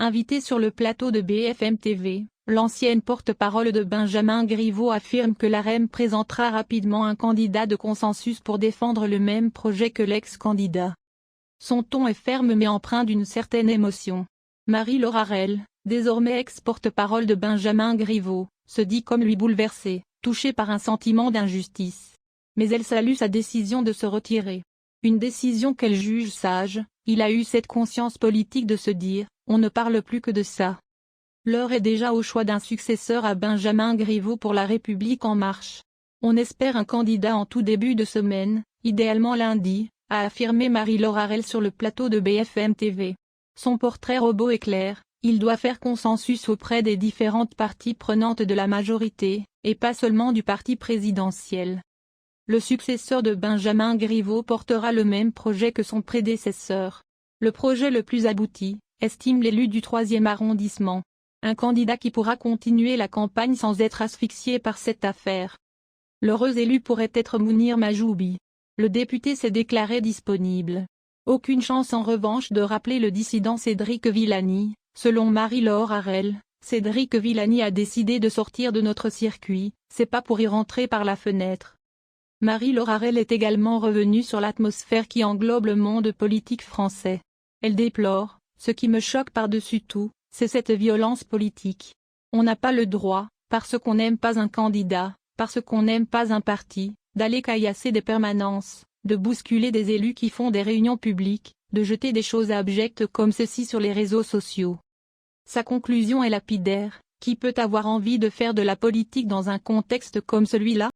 Invitée sur le plateau de BFM TV, l'ancienne porte-parole de Benjamin Griveaux affirme que l'AREM présentera rapidement un candidat de consensus pour défendre le même projet que l'ex-candidat. Son ton est ferme mais empreint d'une certaine émotion. Marie-Laure Harel, désormais ex-porte-parole de Benjamin Griveaux, se dit comme lui bouleversée, touchée par un sentiment d'injustice. Mais elle salue sa décision de se retirer. Une décision qu'elle juge sage. Il a eu cette conscience politique de se dire, on ne parle plus que de ça. L'heure est déjà au choix d'un successeur à Benjamin Griveaux pour La République En Marche. On espère un candidat en tout début de semaine, idéalement lundi, a affirmé Marie-Laure Harel sur le plateau de BFM TV. Son portrait robot est clair, il doit faire consensus auprès des différentes parties prenantes de la majorité, et pas seulement du parti présidentiel. Le successeur de Benjamin Griveaux portera le même projet que son prédécesseur. Le projet le plus abouti, estime l'élu du 3e arrondissement. Un candidat qui pourra continuer la campagne sans être asphyxié par cette affaire. L'heureux élu pourrait être Mounir Majoubi. Le député s'est déclaré disponible. Aucune chance en revanche de rappeler le dissident Cédric Villani. Selon Marie-Laure Harel, Cédric Villani a décidé de sortir de notre circuit, c'est pas pour y rentrer par la fenêtre. Marie-Laure Harel est également revenue sur l'atmosphère qui englobe le monde politique français. Elle déplore, ce qui me choque par-dessus tout, c'est cette violence politique. On n'a pas le droit, parce qu'on n'aime pas un candidat, parce qu'on n'aime pas un parti, d'aller caillasser des permanences, de bousculer des élus qui font des réunions publiques, de jeter des choses abjectes comme ceci sur les réseaux sociaux. Sa conclusion est lapidaire, qui peut avoir envie de faire de la politique dans un contexte comme celui-là ?